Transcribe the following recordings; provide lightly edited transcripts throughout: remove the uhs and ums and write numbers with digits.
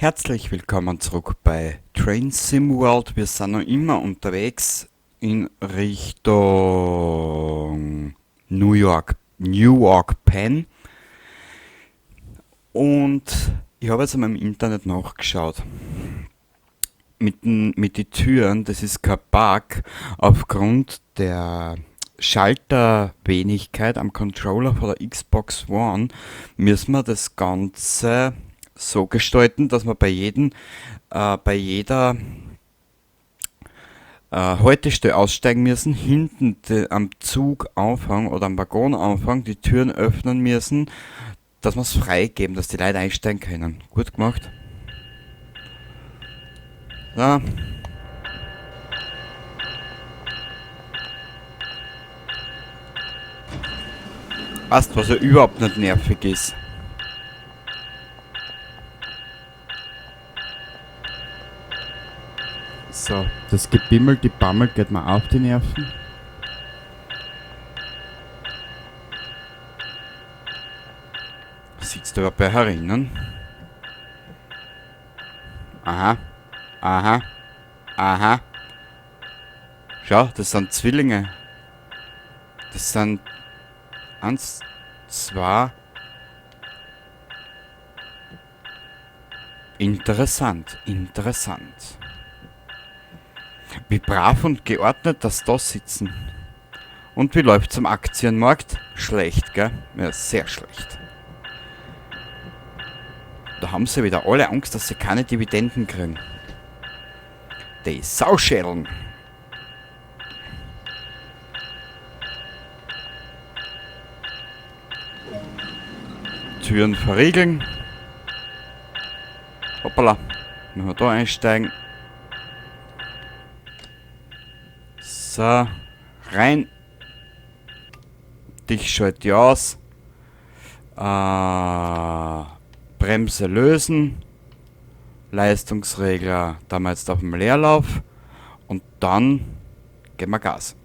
Herzlich willkommen zurück bei Train Sim World. Wir sind noch immer unterwegs in Richtung Newark Penn. Und ich habe jetzt einmal im Internet nachgeschaut. Mit den Türen, das ist kein Bug, aufgrund der Schalterwenigkeit am Controller von der Xbox One müssen wir das Ganze so gestalten, dass wir bei jeder Haltestelle aussteigen müssen, hinten am Zuganfang oder am Waggonanfang die Türen öffnen müssen, dass wir es freigeben, dass die Leute einsteigen können. Gut gemacht. Ja, weißt, was ja überhaupt nicht nervig ist. So, das Gebimmel, die Bammel geht mir auf die Nerven. Sitzt du bei herinnen? Aha, aha, aha. Schau, das sind Zwillinge. Das sind eins, zwei. Interessant, interessant. Wie brav und geordnet das da sitzen. Und wie läuft's am Aktienmarkt? Schlecht, gell? Ja, sehr schlecht. Da haben sie wieder alle Angst, dass sie keine Dividenden kriegen. Die Sauschädeln. Türen verriegeln. Hoppala. Müssen wir da einsteigen. So. Rein. Dich schalte ich aus. Bremse lösen. Leistungsregler, da wir jetzt auf dem Leerlauf. Und dann geben wir Gas.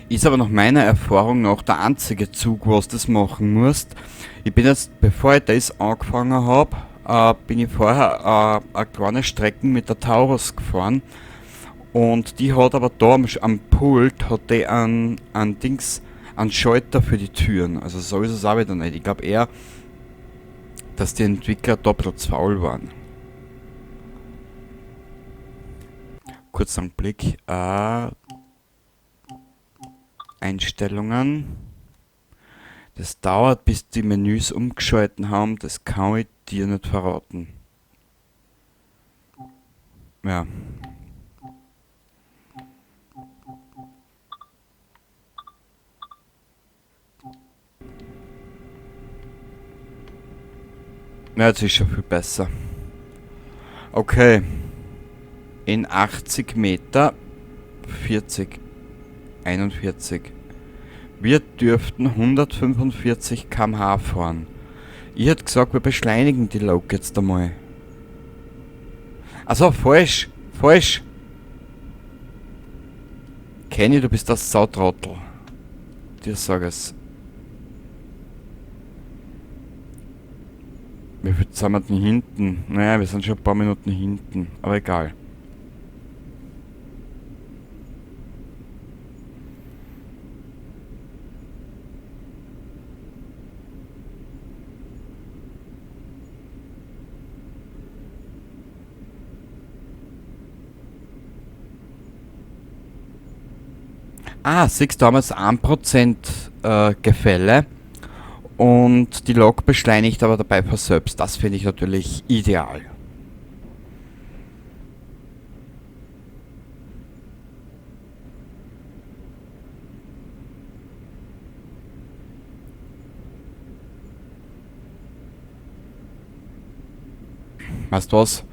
Ist aber nach meiner Erfahrung nach der einzige Zug, was das machen musst. Ich bin jetzt, bevor ich das angefangen habe, bin ich vorher eine kleine Strecken mit der Taurus gefahren. Und die hat aber da am Pult hat die einen Schalter für die Türen. Also so ist es auch wieder nicht. Ich glaube eher, dass die Entwickler da ein bisschen zu faul waren. Kurzen Blick. Einstellungen. Das dauert, bis die Menüs umgeschalten haben. Das kann ich dir nicht verraten. Ja. Ja, jetzt ist schon viel besser. Okay. In 80 Meter 40, 41. Wir dürften 145 km/h fahren. Ich hätte gesagt, wir beschleunigen die Lok jetzt einmal. Also falsch, falsch. Kenny, du bist das Sautrottel. Dir sag es. Wie viel sind wir denn hinten? Naja, wir sind schon ein paar Minuten hinten. Aber egal. Siehst du, haben jetzt 1% Gefälle und die Lok beschleunigt aber dabei von selbst. Das finde ich natürlich ideal. Weißt du was?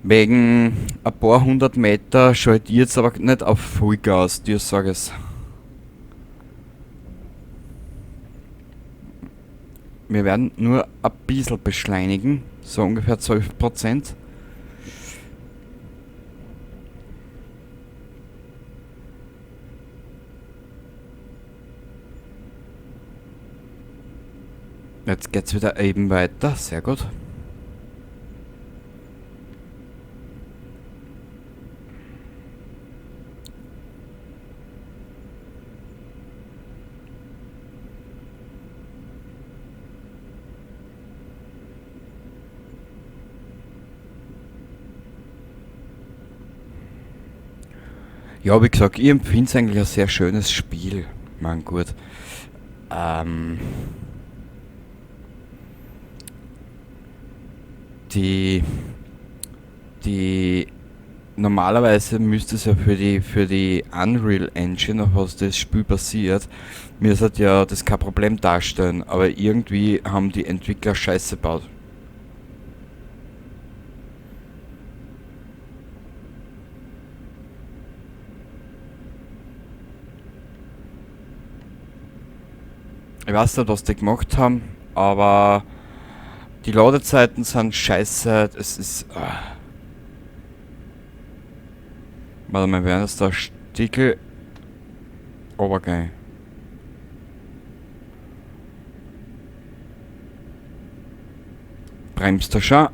Wegen ein paar hundert Meter schalte ich jetzt aber nicht auf Vollgas, dir sag es. Wir werden nur ein bisschen beschleunigen, so ungefähr 12%. Jetzt geht's wieder eben weiter, sehr gut. Ja, wie gesagt, ich empfinde es eigentlich ein sehr schönes Spiel. Man gut. Ähm, die, die normalerweise müsste es ja für die Unreal Engine, auf was das Spiel basiert, mir sollte ja das kein Problem darstellen, aber irgendwie haben die Entwickler Scheiße gebaut. Ich weiß nicht, was die gemacht haben, aber die Ladezeiten sind scheiße. Es ist. Warte mal, wäre das da Stickel? Obergeil. Bremst du schon?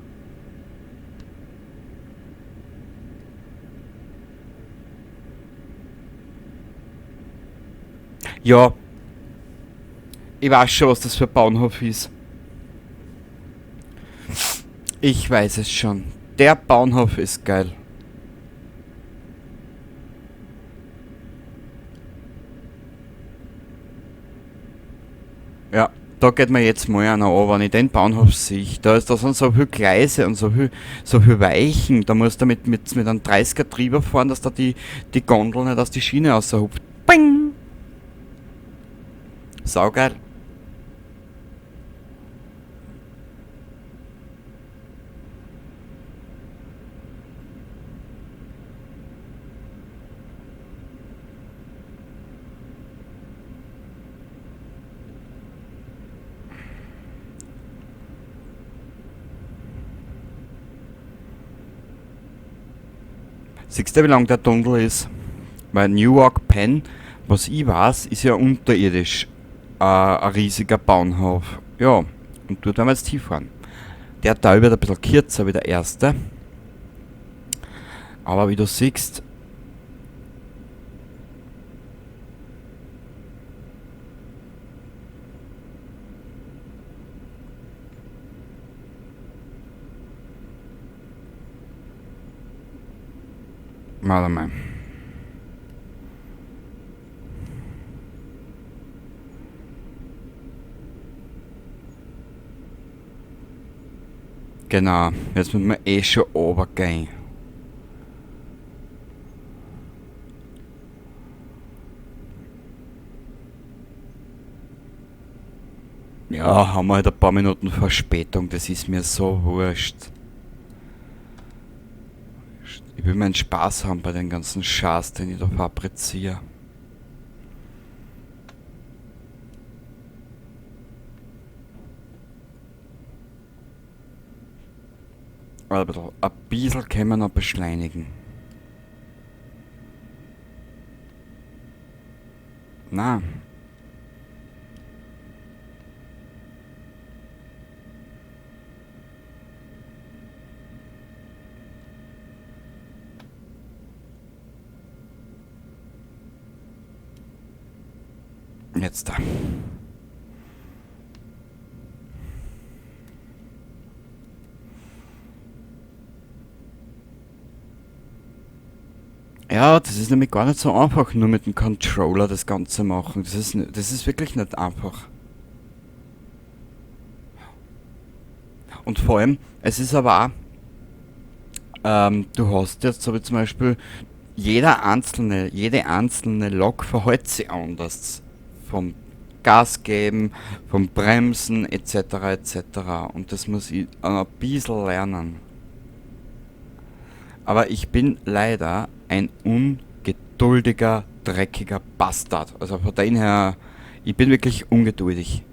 Ja, ich weiß schon, was das für ein Bauernhof ist. Ich weiß es schon. Der Bauernhof ist geil. Ja, da geht mir jetzt mal einer an, wenn ich den Bauernhof sehe. Da sind so viele Gleise und so viel Weichen. Da musst du mit einem 30er drüber fahren, dass da die Gondel nicht aus die Schiene raushupft. Bing! Saugeil. Siehst du, wie lang der Tunnel ist? Weil Newark Penn, was ich weiß, ist ja unterirdisch ein riesiger Bauernhof. Ja, und dort werden wir jetzt hinfahren. Der Teil wird ein bisschen kürzer wie der erste. Aber wie du siehst, warte mal. Genau, jetzt müssen wir eh schon runtergehen. Ja, haben wir halt ein paar Minuten Verspätung, das ist mir so wurscht. Ich will meinen Spaß haben bei den ganzen Schaß, den ich da fabriziere. Aber ein bisschen können wir noch beschleunigen. Na, jetzt da. Ja, das ist nämlich gar nicht so einfach, nur mit dem Controller das Ganze machen. Das ist wirklich nicht einfach. Und vor allem, es ist aber auch, du hast jetzt so wie zum Beispiel, jede einzelne Lok verhält sich anders. Vom Gas geben, vom Bremsen etc. etc. Und das muss ich ein bisschen lernen. Aber ich bin leider ein ungeduldiger, dreckiger Bastard. Also von daher her, ich bin wirklich ungeduldig.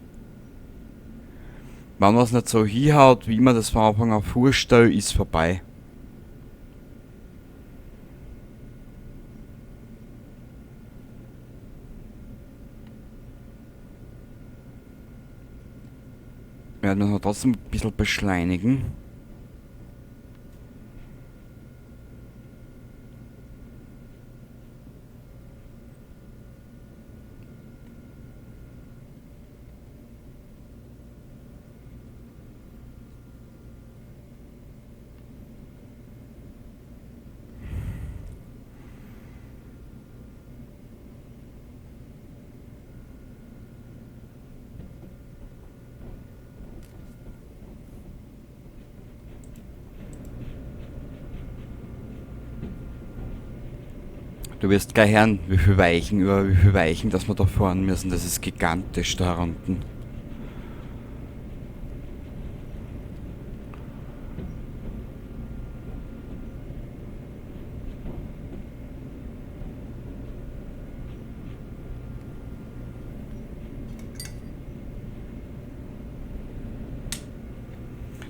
Wenn man es nicht so hinhaut, wie man das von Anfang an vorstellt, ist vorbei. Wir werden uns trotzdem ein bisschen beschleunigen. Du wirst gleich hören, wie viel Weichen, dass wir da fahren müssen. Das ist gigantisch da unten.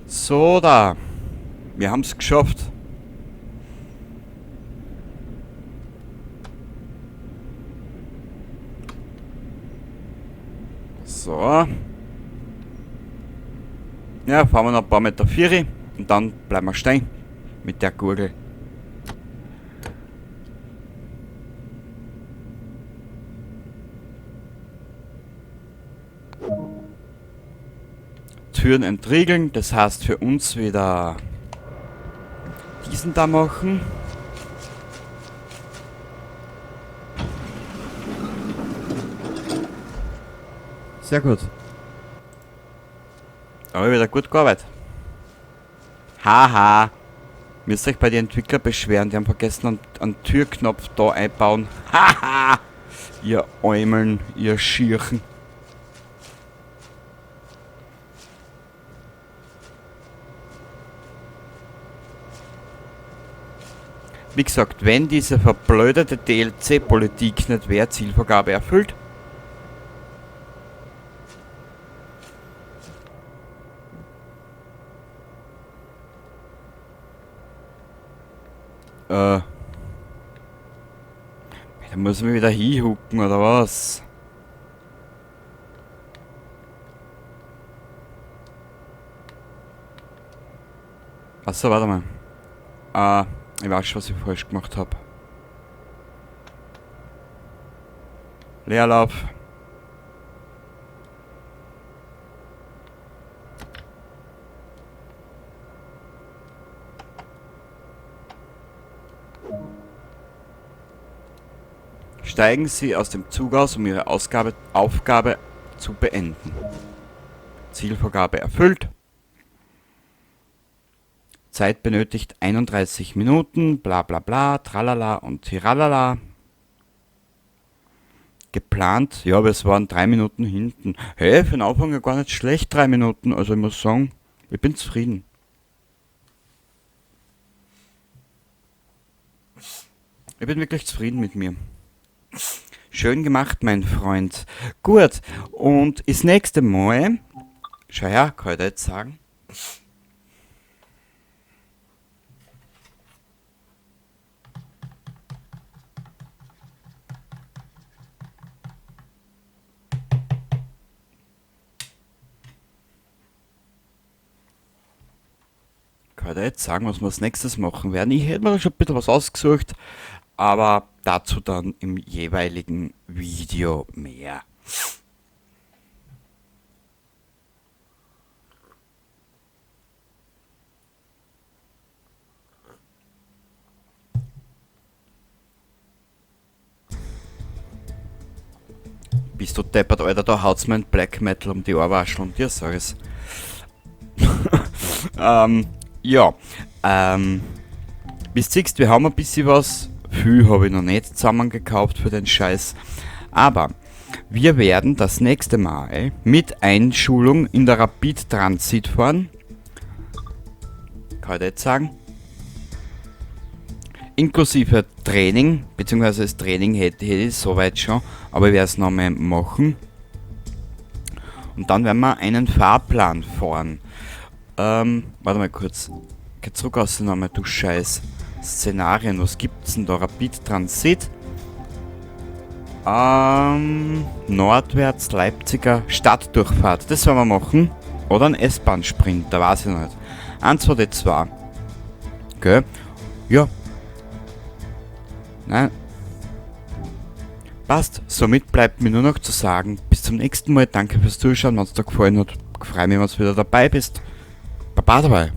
So da. Wir haben es geschafft. So. Ja, fahren wir noch ein paar Meter Vieri und dann bleiben wir stehen mit der Gurgel. Türen entriegeln, das heißt für uns wieder diesen da machen. Sehr gut. Aber wieder gut gearbeitet. Haha. Müsst euch bei den Entwicklern beschweren, die haben vergessen einen Türknopf da einbauen. Haha. Ihr Äumeln, ihr Schirchen. Wie gesagt, wenn diese verblödete DLC-Politik nicht wäre, Zielvergabe erfüllt. Da muss man wieder hinhucken, oder was? Achso, warte mal. Ich weiß schon, was ich falsch gemacht habe. Leerlauf. Steigen Sie aus dem Zug aus, um Ihre Aufgabe zu beenden. Zielvorgabe erfüllt. Zeit benötigt 31 Minuten, bla bla bla, tralala und tiralala. Geplant, ja, aber es waren 3 Minuten hinten. Hey, für den Anfang ja gar nicht schlecht, 3 Minuten. Also ich muss sagen, ich bin zufrieden. Ich bin wirklich zufrieden mit mir. Schön gemacht, mein Freund. Gut, und das nächste Mal, schau her, kann ich da jetzt sagen? Kann ich da jetzt sagen, was wir als nächstes machen werden? Ich hätte mir schon ein bisschen was ausgesucht, aber dazu dann im jeweiligen Video mehr. Bist du deppert, Alter, da haut's mir ein Black Metal um die Ohrwaschel und dir sag ich's. Ja, bis siehst, wir haben ein bisschen was. Viel habe ich noch nicht zusammengekauft für den Scheiß. Aber wir werden das nächste Mal mit Einschulung in der Rapid Transit fahren. Kann ich jetzt sagen? Inklusive Training, beziehungsweise das Training hätte ich soweit schon, aber ich werde es nochmal machen. Und dann werden wir einen Fahrplan fahren. Warte mal kurz. Geh zurück aus der Name, du Scheiß. Szenarien, was gibt's denn da? Rapid Transit. Nordwärts Leipziger Stadtdurchfahrt. Das werden wir machen. Oder ein S-Bahn-Sprint, da weiß ich noch nicht. 1, 2, D2. Okay. Ja. Nein. Passt. Somit bleibt mir nur noch zu sagen, bis zum nächsten Mal. Danke fürs Zuschauen, wenn es dir gefallen hat. Ich freue mich, wenn du wieder dabei bist. Baba dabei.